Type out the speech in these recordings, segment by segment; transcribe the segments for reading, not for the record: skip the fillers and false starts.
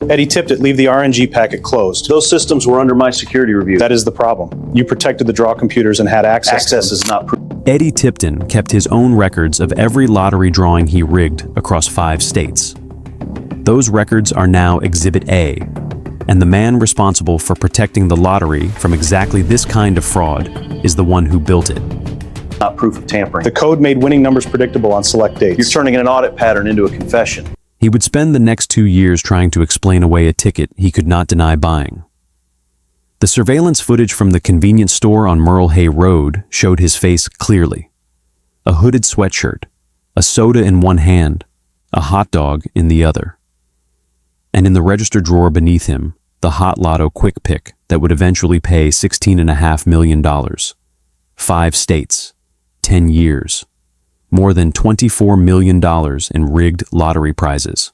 Eddie tipped it, leave the RNG packet closed. Those systems were under my security review. That is the problem. You protected the draw computers and had access. Access is not proof. Eddie Tipton kept his own records of every lottery drawing he rigged across 5 states. Those records are now Exhibit A, and the man responsible for protecting the lottery from exactly this kind of fraud is the one who built it. Not proof of tampering. The code made winning numbers predictable on select dates. You're turning an audit pattern into a confession. He would spend the next 2 years trying to explain away a ticket he could not deny buying. The surveillance footage from the convenience store on Merle Hay Road showed his face clearly. A hooded sweatshirt, a soda in one hand, a hot dog in the other. And in the register drawer beneath him, the hot lotto quick pick that would eventually pay $16.5 million. 5 states, 10 years. More than $24 million in rigged lottery prizes.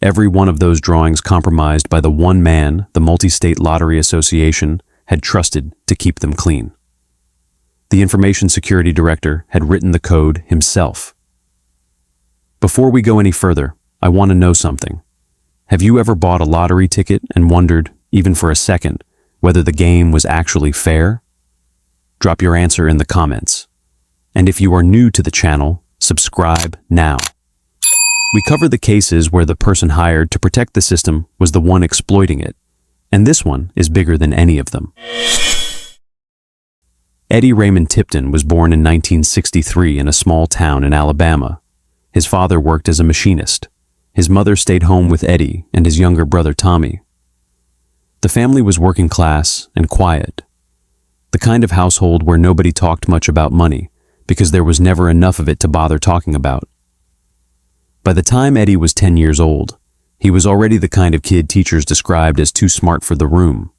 Every one of those drawings compromised by the one man the Multi-State Lottery Association had trusted to keep them clean. The Information Security Director had written the code himself. Before we go any further, I want to know something. Have you ever bought a lottery ticket and wondered, even for a second, whether the game was actually fair? Drop your answer in the comments. And if you are new to the channel, subscribe now. We cover the cases where the person hired to protect the system was the one exploiting it, and this one is bigger than any of them. Eddie Raymond Tipton was born in 1963 in a small town in Alabama. His father worked as a machinist. His mother stayed home with Eddie and his younger brother Tommy. The family was working class and quiet. The kind of household where nobody talked much about money, because there was never enough of it to bother talking about. By the time Eddie was 10 years old, he was already the kind of kid teachers described as too smart for the room.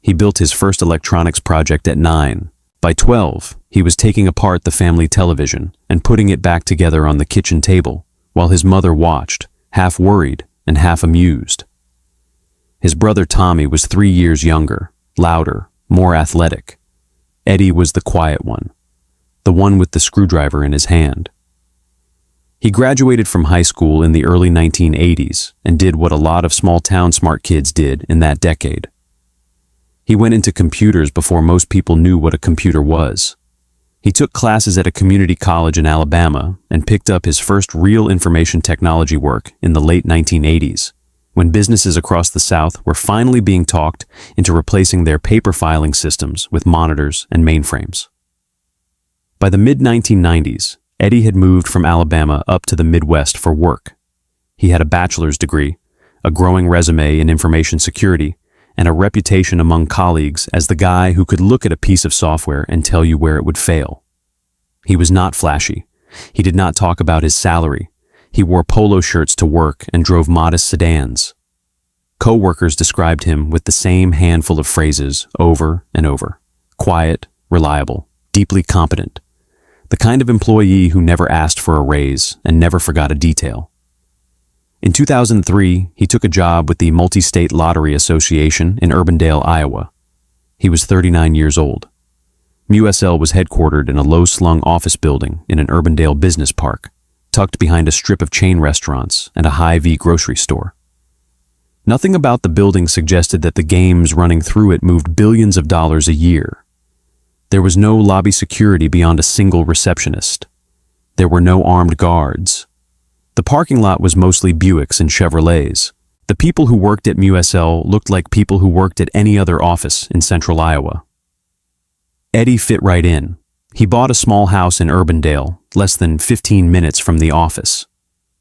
He built his first electronics project at 9. By 12, he was taking apart the family television and putting it back together on the kitchen table, while his mother watched, half worried and half amused. His brother Tommy was 3 years younger, louder, more athletic. Eddie was the quiet one, the one with the screwdriver in his hand. He graduated from high school in the early 1980s and did what a lot of small-town smart kids did in that decade. He went into computers before most people knew what a computer was. He took classes at a community college in Alabama and picked up his first real information technology work in the late 1980s, when businesses across the South were finally being talked into replacing their paper filing systems with monitors and mainframes. By the mid-1990s, Eddie had moved from Alabama up to the Midwest for work. He had a bachelor's degree, a growing resume in information security, and a reputation among colleagues as the guy who could look at a piece of software and tell you where it would fail. He was not flashy. He did not talk about his salary. He wore polo shirts to work and drove modest sedans. Co-workers described him with the same handful of phrases over and over. Quiet, reliable, deeply competent. The kind of employee who never asked for a raise and never forgot a detail. In 2003, he took a job with the Multi-State Lottery Association in Urbandale, Iowa. He was 39 years old. MUSL was headquartered in a low-slung office building in an Urbandale business park, tucked behind a strip of chain restaurants and a Hy-Vee grocery store. Nothing about the building suggested that the games running through it moved billions of dollars a year. There was no lobby security beyond a single receptionist. There were no armed guards. The parking lot was mostly Buicks and Chevrolets. The people who worked at MUSL looked like people who worked at any other office in central Iowa. Eddie fit right in. He bought a small house in Urbandale, less than 15 minutes from the office.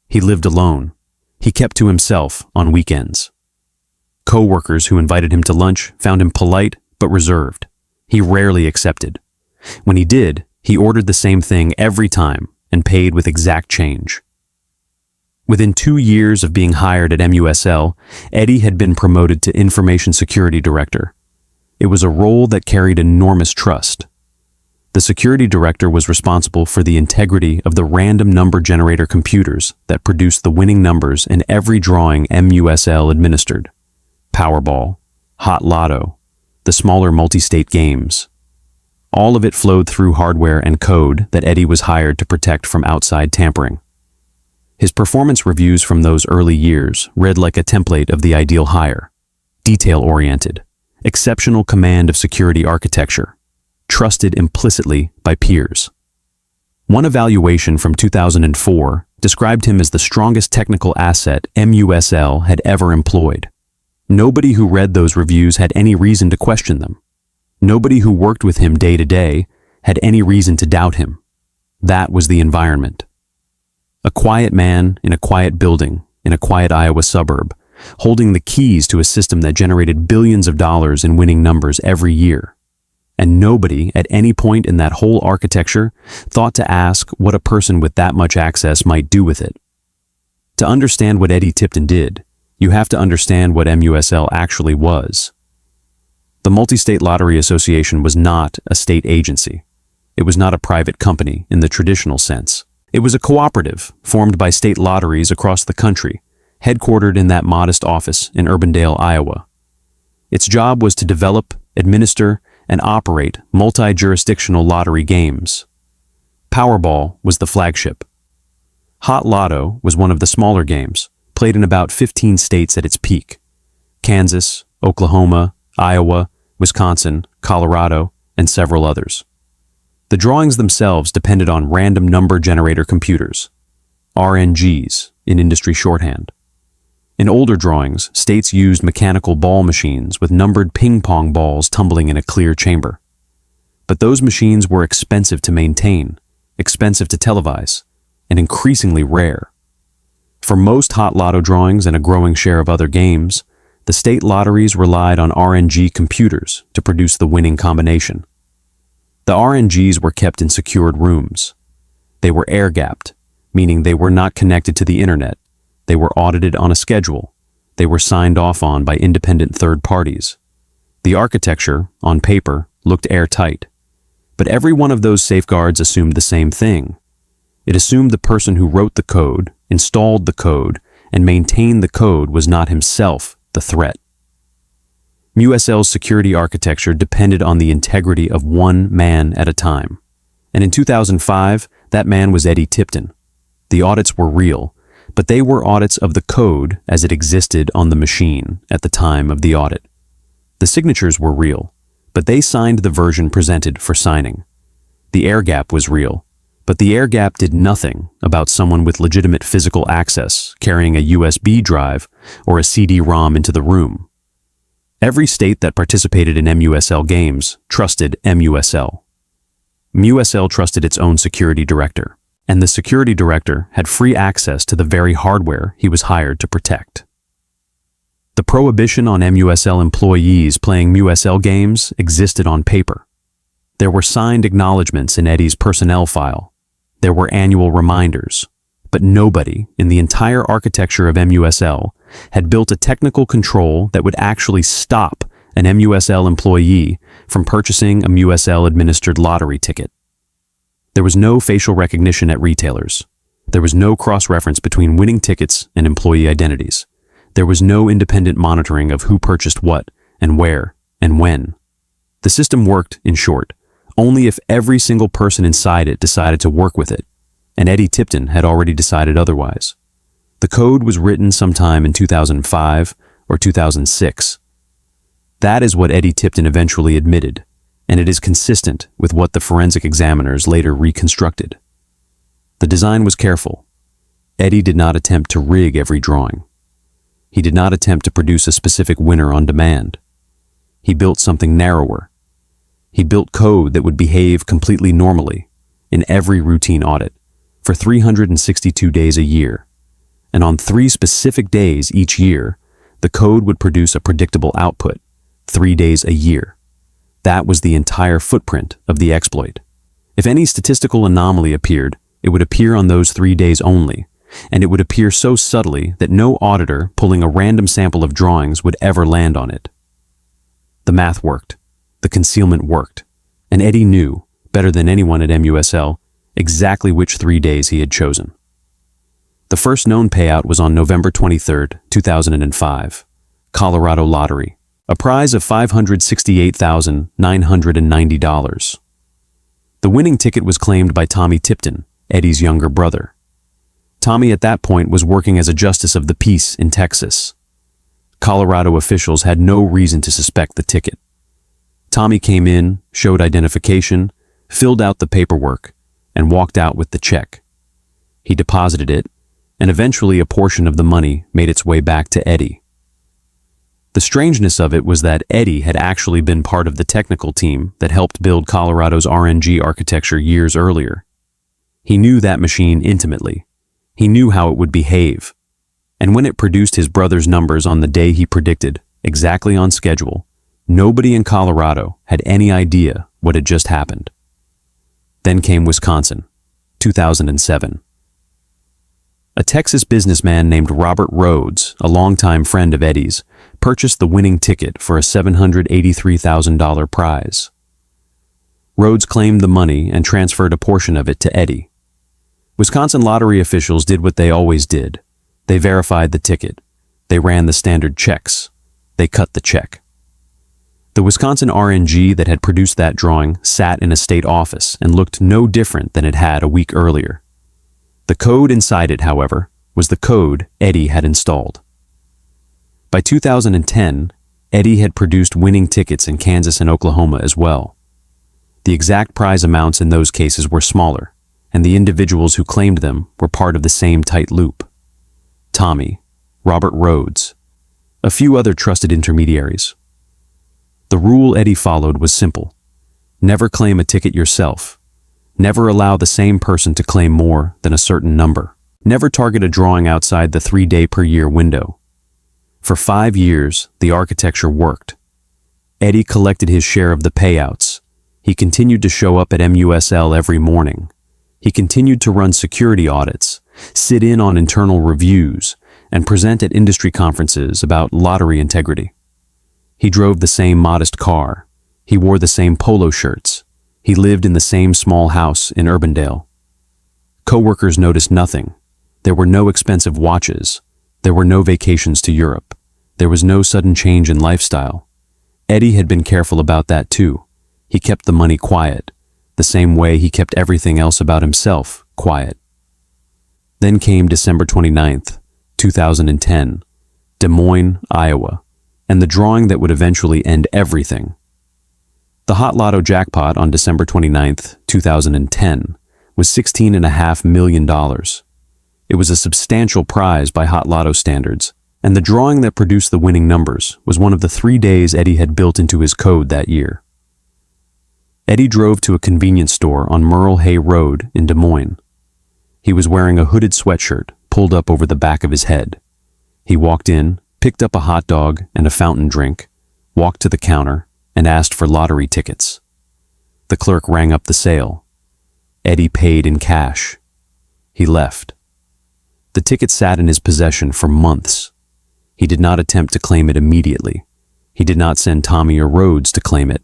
He lived alone. He kept to himself on weekends. Co-workers who invited him to lunch found him polite but reserved. He rarely accepted. When he did, he ordered the same thing every time and paid with exact change. Within 2 years of being hired at MUSL, Eddie had been promoted to Information Security Director. It was a role that carried enormous trust. The security director was responsible for the integrity of the random number generator computers that produced the winning numbers in every drawing MUSL administered. Powerball, Hot Lotto, the smaller multi-state games. All of it flowed through hardware and code that Eddie was hired to protect from outside tampering. His performance reviews from those early years read like a template of the ideal hire: detail-oriented, exceptional command of security architecture, trusted implicitly by peers. One evaluation from 2004 described him as the strongest technical asset MUSL had ever employed. Nobody who read those reviews had any reason to question them. Nobody who worked with him day to day had any reason to doubt him. That was the environment. A quiet man in a quiet building in a quiet Iowa suburb, holding the keys to a system that generated billions of dollars in winning numbers every year. And nobody at any point in that whole architecture thought to ask what a person with that much access might do with it. To understand what Eddie Tipton did, you have to understand what MUSL actually was. The Multi-State Lottery Association was not a state agency. It was not a private company in the traditional sense. It was a cooperative formed by state lotteries across the country, headquartered in that modest office in Urbandale, Iowa. Its job was to develop, administer, and operate multi-jurisdictional lottery games. Powerball was the flagship. Hot Lotto was one of the smaller games, played in about 15 states at its peak: Kansas, Oklahoma, Iowa, Wisconsin, Colorado, and several others. The drawings themselves depended on random number generator computers, RNGs in industry shorthand. In older drawings, states used mechanical ball machines with numbered ping-pong balls tumbling in a clear chamber. But those machines were expensive to maintain, expensive to televise, and increasingly rare. For most Hot Lotto drawings and a growing share of other games, the state lotteries relied on RNG computers to produce the winning combination. The RNGs were kept in secured rooms. They were air-gapped, meaning they were not connected to the internet. They were audited on a schedule. They were signed off on by independent third parties. The architecture, on paper, looked airtight. But every one of those safeguards assumed the same thing. It assumed the person who wrote the code, installed the code, and maintained the code was not himself the threat. MUSL's security architecture depended on the integrity of one man at a time. And in 2005, that man was Eddie Tipton. The audits were real, but they were audits of the code as it existed on the machine at the time of the audit. The signatures were real, but they signed the version presented for signing. The air gap was real, but the air gap did nothing about someone with legitimate physical access carrying a USB drive or a CD-ROM into the room. Every state that participated in MUSL games trusted MUSL. MUSL trusted its own security director, and the security director had free access to the very hardware he was hired to protect. The prohibition on MUSL employees playing MUSL games existed on paper. There were signed acknowledgments in Eddie's personnel file. There were annual reminders, but nobody in the entire architecture of MUSL had built a technical control that would actually stop an MUSL employee from purchasing a MUSL-administered lottery ticket. There was no facial recognition at retailers. There was no cross-reference between winning tickets and employee identities. There was no independent monitoring of who purchased what and where and when. The system worked, in short, only if every single person inside it decided to work with it, and Eddie Tipton had already decided otherwise. The code was written sometime in 2005 or 2006. That is what Eddie Tipton eventually admitted, and it is consistent with what the forensic examiners later reconstructed. The design was careful. Eddie did not attempt to rig every drawing. He did not attempt to produce a specific winner on demand. He built something narrower. He built code that would behave completely normally in every routine audit for 362 days a year. And on 3 specific days each year, the code would produce a predictable output, 3 days a year. That was the entire footprint of the exploit. If any statistical anomaly appeared, it would appear on those 3 days only, and it would appear so subtly that no auditor pulling a random sample of drawings would ever land on it. The math worked. The concealment worked. And Eddie knew, better than anyone at MUSL, exactly which 3 days he had chosen. The first known payout was on November 23, 2005, Colorado Lottery, a prize of $568,990. The winning ticket was claimed by Tommy Tipton, Eddie's younger brother. Tommy at that point was working as a justice of the peace in Texas. Colorado officials had no reason to suspect the ticket. Tommy came in, showed identification, filled out the paperwork, and walked out with the check. He deposited it, and eventually a portion of the money made its way back to Eddie. The strangeness of it was that Eddie had actually been part of the technical team that helped build Colorado's RNG architecture years earlier. He knew that machine intimately. He knew how it would behave. And when it produced his brother's numbers on the day he predicted, exactly on schedule, nobody in Colorado had any idea what had just happened. Then came Wisconsin, 2007. A Texas businessman named Robert Rhodes, a longtime friend of Eddie's, purchased the winning ticket for a $783,000 prize. Rhodes claimed the money and transferred a portion of it to Eddie. Wisconsin lottery officials did what they always did. They verified the ticket. They ran the standard checks. They cut the check. The Wisconsin RNG that had produced that drawing sat in a state office and looked no different than it had a week earlier. The code inside it, however, was the code Eddie had installed. By 2010, Eddie had produced winning tickets in Kansas and Oklahoma as well. The exact prize amounts in those cases were smaller, and the individuals who claimed them were part of the same tight loop. Tommy, Robert Rhodes, a few other trusted intermediaries. The rule Eddie followed was simple. Never claim a ticket yourself. Never allow the same person to claim more than a certain number. Never target a drawing outside the 3-day-per-year window. For 5 years, the architecture worked. Eddie collected his share of the payouts. He continued to show up at MUSL every morning. He continued to run security audits, sit in on internal reviews, and present at industry conferences about lottery integrity. He drove the same modest car. He wore the same polo shirts. He lived in the same small house in Urbandale. Coworkers noticed nothing. There were no expensive watches. There were no vacations to Europe. There was no sudden change in lifestyle. Eddie had been careful about that too. He kept the money quiet, the same way he kept everything else about himself quiet. Then came December 29th, 2010, Des Moines, Iowa, and the drawing that would eventually end everything. The Hot Lotto jackpot on December 29th, 2010, was $16.5 million. It was a substantial prize by Hot Lotto standards, and the drawing that produced the winning numbers was one of the 3 days Eddie had built into his code that year. Eddie drove to a convenience store on Merle Hay Road in Des Moines. He was wearing a hooded sweatshirt pulled up over the back of his head. He walked in, picked up a hot dog and a fountain drink, walked to the counter, and asked for lottery tickets. The clerk rang up the sale. Eddie paid in cash. He left. The ticket sat in his possession for months. He did not attempt to claim it immediately. He did not send Tommy or Rhodes to claim it.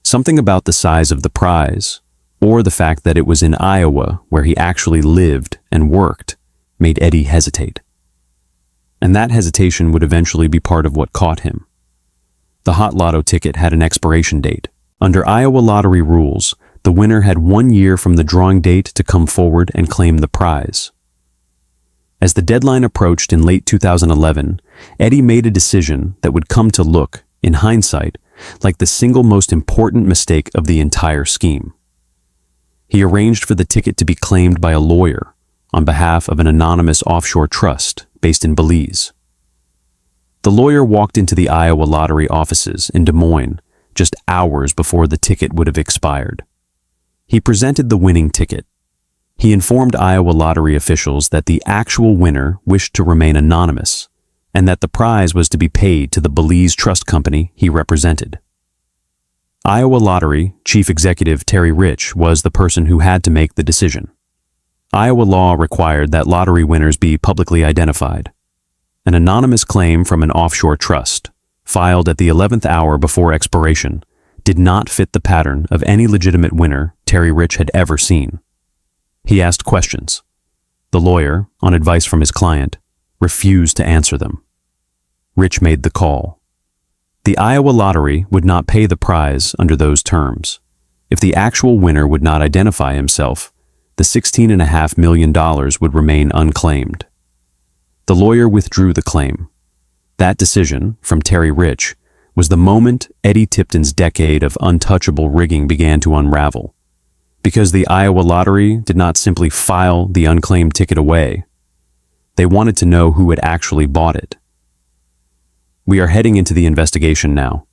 Something about the size of the prize, or the fact that it was in Iowa where he actually lived and worked, made Eddie hesitate. And that hesitation would eventually be part of what caught him. The Hot Lotto ticket had an expiration date. Under Iowa lottery rules, the winner had 1 year from the drawing date to come forward and claim the prize. As the deadline approached in late 2011, Eddie made a decision that would come to look, in hindsight, like the single most important mistake of the entire scheme. He arranged for the ticket to be claimed by a lawyer on behalf of an anonymous offshore trust based in Belize. The lawyer walked into the Iowa lottery offices in Des Moines just hours before the ticket would have expired. He presented the winning ticket. He informed Iowa lottery officials that the actual winner wished to remain anonymous and that the prize was to be paid to the Belize trust company he represented. Iowa Lottery Chief Executive Terry Rich was the person who had to make the decision. Iowa law required that lottery winners be publicly identified. An anonymous claim from an offshore trust, filed at the 11th hour before expiration, did not fit the pattern of any legitimate winner Terry Rich had ever seen. He asked questions. The lawyer, on advice from his client, refused to answer them. Rich made the call. The Iowa Lottery would not pay the prize under those terms. If the actual winner would not identify himself, the $16.5 million would remain unclaimed. The lawyer withdrew the claim. That decision, from Terry Rich, was the moment Eddie Tipton's decade of untouchable rigging began to unravel. Because the Iowa Lottery did not simply file the unclaimed ticket away. They wanted to know who had actually bought it. We are heading into the investigation now.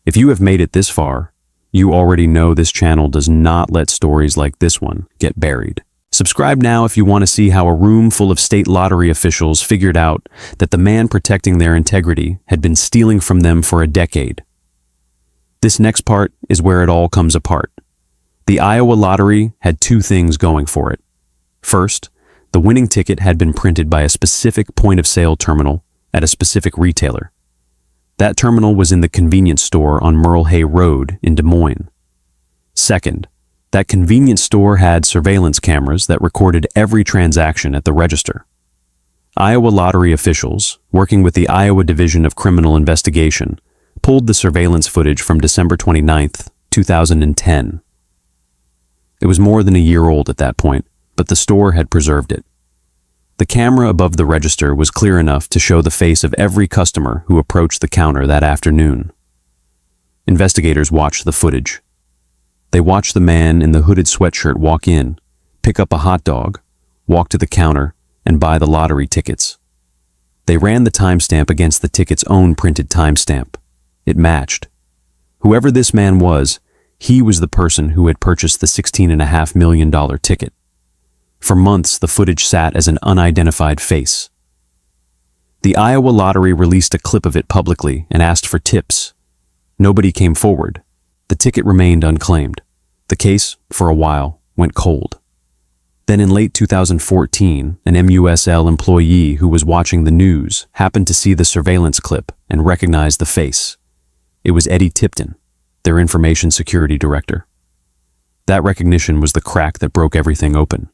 If you have made it this far, you already know this channel does not let stories like this one get buried. Subscribe now if you want to see how a room full of state lottery officials figured out that the man protecting their integrity had been stealing from them for a decade. This next part is where it all comes apart. The Iowa Lottery had two things going for it. First, the winning ticket had been printed by a specific point-of-sale terminal at a specific retailer. That terminal was in the convenience store on Merle Hay Road in Des Moines. Second, that convenience store had surveillance cameras that recorded every transaction at the register. Iowa Lottery officials, working with the Iowa Division of Criminal Investigation, pulled the surveillance footage from December 29, 2010. It was more than a year old at that point, but the store had preserved it. The camera above the register was clear enough to show the face of every customer who approached the counter that afternoon. Investigators watched the footage. They watched the man in the hooded sweatshirt walk in, pick up a hot dog, walk to the counter, and buy the lottery tickets. They ran the timestamp against the ticket's own printed timestamp. It matched. Whoever this man was, he was the person who had purchased the $16.5 million ticket. For months, the footage sat as an unidentified face. The Iowa Lottery released a clip of it publicly and asked for tips. Nobody came forward. The ticket remained unclaimed. The case, for a while, went cold. Then in late 2014, an MUSL employee who was watching the news happened to see the surveillance clip and recognized the face. It was Eddie Tipton, their information security director. That recognition was the crack that broke everything open.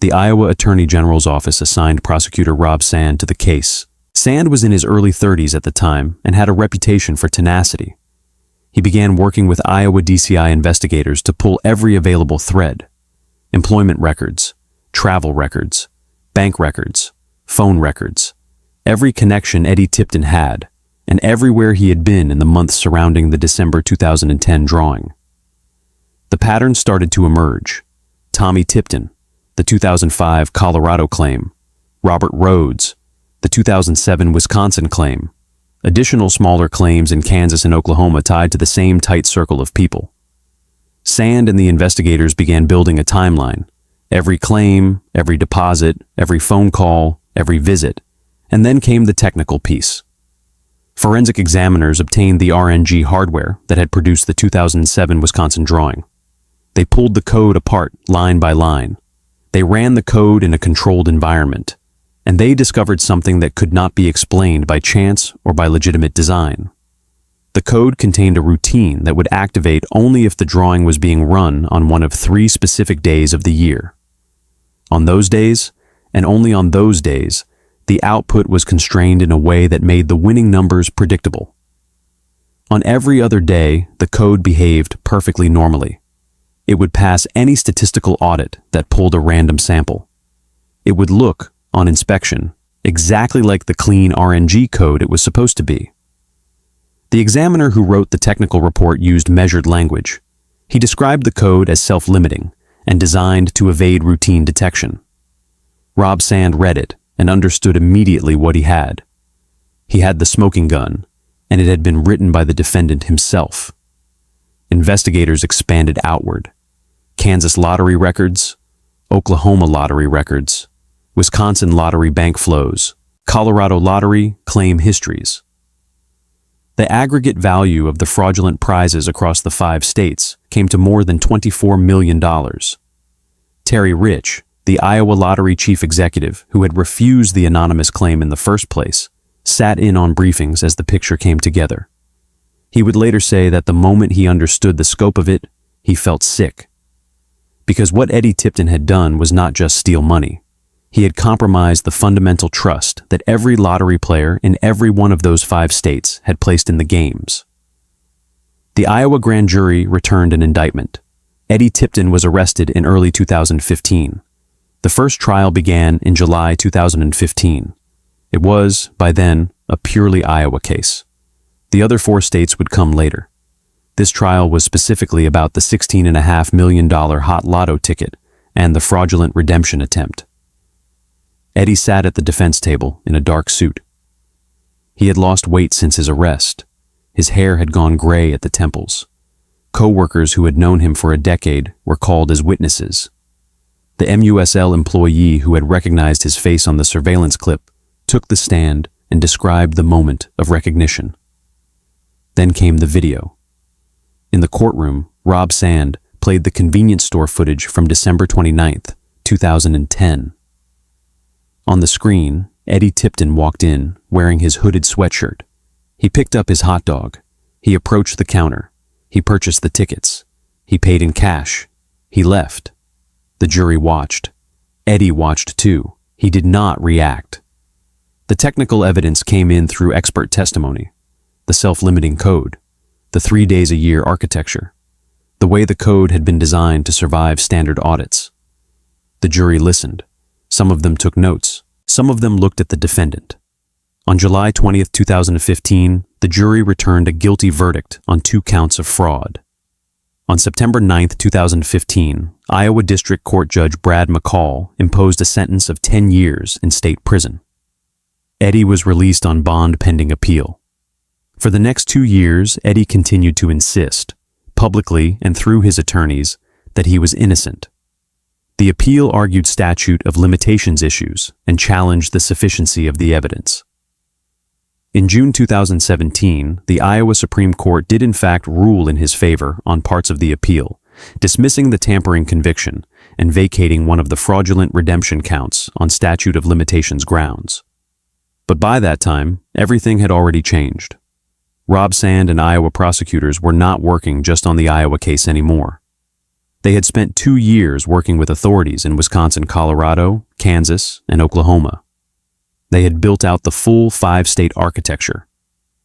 The Iowa Attorney General's office assigned prosecutor Rob Sand to the case. Sand was in his early 30s at the time and had a reputation for tenacity. He began working with Iowa DCI investigators to pull every available thread: employment records, travel records, bank records, phone records, every connection Eddie Tipton had, and everywhere he had been in the months surrounding the December 2010 drawing. The pattern started to emerge. Tommy Tipton, the 2005 Colorado claim, Robert Rhodes, the 2007 Wisconsin claim, additional smaller claims in Kansas and Oklahoma tied to the same tight circle of people. Sand and the investigators began building a timeline: every claim, every deposit, every phone call, every visit, and then came the technical piece. Forensic examiners obtained the RNG hardware that had produced the 2007 Wisconsin drawing. They pulled the code apart line by line. They ran the code in a controlled environment, and they discovered something that could not be explained by chance or by legitimate design. The code contained a routine that would activate only if the drawing was being run on one of 3 specific days of the year. On those days, and only on those days, the output was constrained in a way that made the winning numbers predictable. On every other day, the code behaved perfectly normally. It would pass any statistical audit that pulled a random sample. It would look, on inspection, exactly like the clean RNG code it was supposed to be. The examiner who wrote the technical report used measured language. He described the code as self-limiting and designed to evade routine detection. Rob Sand read it and understood immediately what he had. He had the smoking gun, and it had been written by the defendant himself. Investigators expanded outward. Kansas lottery records, Oklahoma lottery records, Wisconsin lottery bank flows, Colorado lottery claim histories. The aggregate value of the fraudulent prizes across the 5 states came to more than $24 million. Terry Rich, the Iowa Lottery chief executive who had refused the anonymous claim in the first place, sat in on briefings as the picture came together. He would later say that the moment he understood the scope of it, he felt sick. Because what Eddie Tipton had done was not just steal money. He had compromised the fundamental trust that every lottery player in every one of those 5 states had placed in the games. The Iowa grand jury returned an indictment. Eddie Tipton was arrested in early 2015. The first trial began in July 2015. It was, by then, a purely Iowa case. The other 4 states would come later. This trial was specifically about the $16.5 million hot lotto ticket and the fraudulent redemption attempt. Eddie sat at the defense table in a dark suit. He had lost weight since his arrest. His hair had gone gray at the temples. Co-workers who had known him for a decade were called as witnesses. The MUSL employee who had recognized his face on the surveillance clip took the stand and described the moment of recognition. Then came the video. In the courtroom, Rob Sand played the convenience store footage from December 29, 2010. On the screen, Eddie Tipton walked in, wearing his hooded sweatshirt. He picked up his hot dog. He approached the counter. He purchased the tickets. He paid in cash. He left. The jury watched. Eddie watched too. He did not react. The technical evidence came in through expert testimony. The self-limiting code. The 3 days a year architecture. The way the code had been designed to survive standard audits. The jury listened. Some of them took notes. Some of them looked at the defendant. On July 20, 2015, the jury returned a guilty verdict on 2 counts of fraud. On September 9, 2015, Iowa District Court Judge Brad McCall imposed a sentence of 10 years in state prison. Eddie was released on bond pending appeal. For the next 2 years, Eddie continued to insist, publicly and through his attorneys, that he was innocent. The appeal argued statute of limitations issues and challenged the sufficiency of the evidence. In June 2017, the Iowa Supreme Court did in fact rule in his favor on parts of the appeal, dismissing the tampering conviction and vacating one of the fraudulent redemption counts on statute of limitations grounds. But by that time, everything had already changed. Rob Sand and Iowa prosecutors were not working just on the Iowa case anymore. They had spent 2 years working with authorities in Wisconsin, Colorado, Kansas, and Oklahoma. They had built out the full 5-state architecture,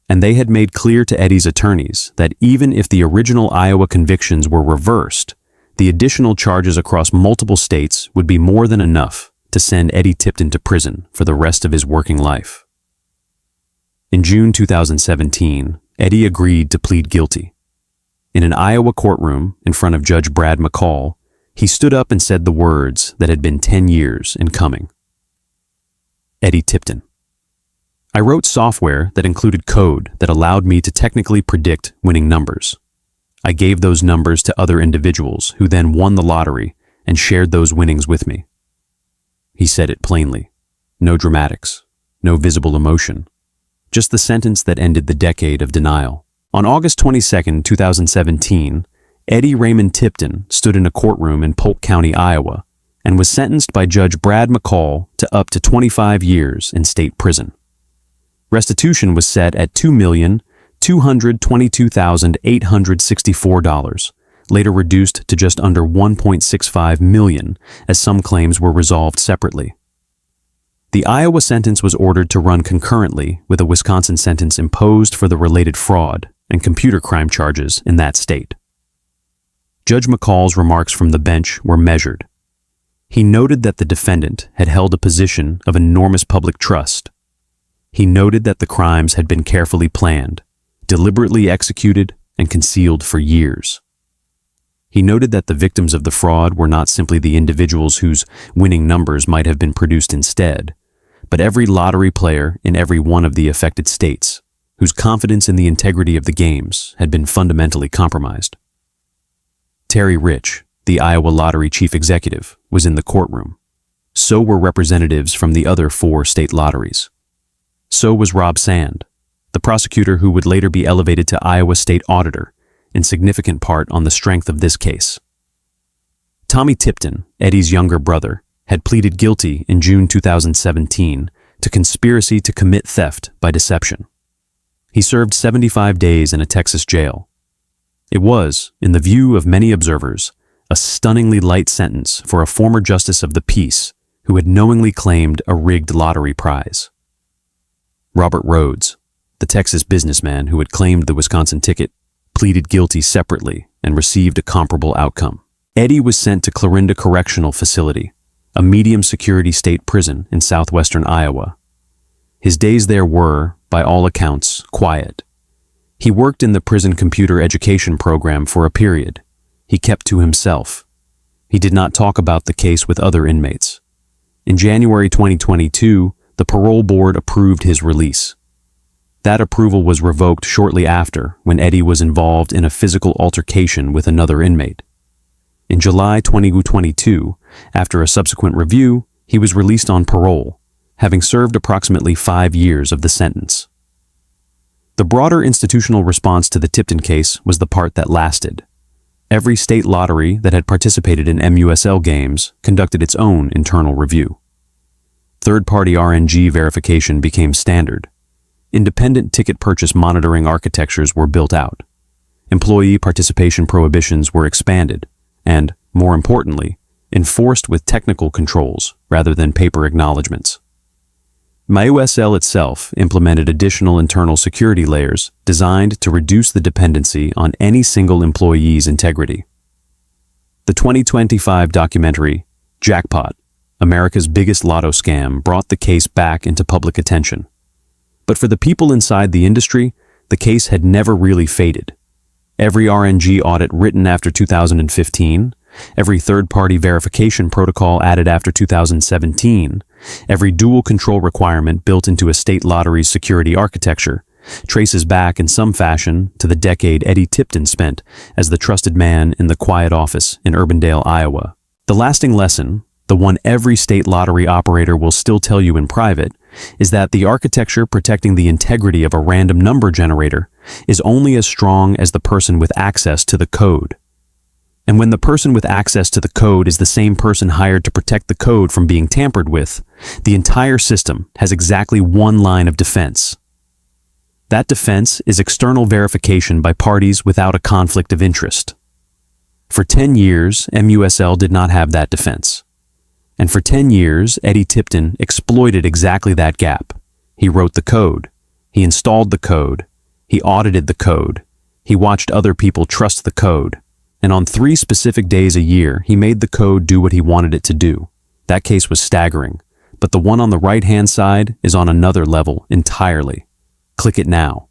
and they had made clear to Eddie's attorneys that even if the original Iowa convictions were reversed, the additional charges across multiple states would be more than enough to send Eddie Tipton to prison for the rest of his working life. In June 2017, Eddie agreed to plead guilty. In an Iowa courtroom in front of Judge Brad McCall, he stood up and said the words that had been 10 years in coming. Eddie Tipton. I wrote software that included code that allowed me to technically predict winning numbers. I gave those numbers to other individuals who then won the lottery and shared those winnings with me. He said it plainly. No dramatics, no visible emotion. Just the sentence that ended the decade of denial. On August 22, 2017, Eddie Raymond Tipton stood in a courtroom in Polk County, Iowa, and was sentenced by Judge Brad McCall to up to 25 years in state prison. Restitution was set at $2,222,864, later reduced to just under $1.65 million, as some claims were resolved separately. The Iowa sentence was ordered to run concurrently with a Wisconsin sentence imposed for the related fraud and computer crime charges in that state. Judge McCall's remarks from the bench were measured. He noted that the defendant had held a position of enormous public trust. He noted that the crimes had been carefully planned, deliberately executed, and concealed for years. He noted that the victims of the fraud were not simply the individuals whose winning numbers might have been produced instead, but every lottery player in every one of the affected states, whose confidence in the integrity of the games had been fundamentally compromised. Terry Rich, the Iowa Lottery chief executive, was in the courtroom. So were representatives from the other 4 state lotteries. So was Rob Sand, the prosecutor who would later be elevated to Iowa State Auditor, in significant part on the strength of this case. Tommy Tipton, Eddie's younger brother, had pleaded guilty in June 2017 to conspiracy to commit theft by deception. He served 75 days in a Texas jail. It was, in the view of many observers, a stunningly light sentence for a former justice of the peace who had knowingly claimed a rigged lottery prize. Robert Rhodes, the Texas businessman who had claimed the Wisconsin ticket, pleaded guilty separately and received a comparable outcome. Eddie was sent to Clarinda Correctional Facility, a medium-security state prison in southwestern Iowa. His days there were, by all accounts, quiet. He worked in the prison computer education program for a period. He kept to himself. He did not talk about the case with other inmates. In January 2022, the parole board approved his release. That approval was revoked shortly after, when Eddie was involved in a physical altercation with another inmate. In July 2022, after a subsequent review, he was released on parole, having served approximately 5 years of the sentence. The broader institutional response to the Tipton case was the part that lasted. Every state lottery that had participated in MUSL games conducted its own internal review. Third-party RNG verification became standard. Independent ticket purchase monitoring architectures were built out. Employee participation prohibitions were expanded and, more importantly, enforced with technical controls rather than paper acknowledgments. MUSL itself implemented additional internal security layers designed to reduce the dependency on any single employee's integrity. The 2025 documentary, Jackpot, America's Biggest Lotto Scam, brought the case back into public attention. But for the people inside the industry, the case had never really faded. Every RNG audit written after 2015, every third-party verification protocol added after 2017, every dual control requirement built into a state lottery's security architecture traces back in some fashion to the decade Eddie Tipton spent as the trusted man in the quiet office in Urbandale, Iowa. The lasting lesson, the one every state lottery operator will still tell you in private, is that the architecture protecting the integrity of a random number generator is only as strong as the person with access to the code. And when the person with access to the code is the same person hired to protect the code from being tampered with, the entire system has exactly one line of defense. That defense is external verification by parties without a conflict of interest. For 10 years, MUSL did not have that defense. And for 10 years, Eddie Tipton exploited exactly that gap. He wrote the code. He installed the code. He audited the code. He watched other people trust the code. And on 3 specific days a year, he made the code do what he wanted it to do. That case was staggering. But the one on the right-hand side is on another level entirely. Click it now.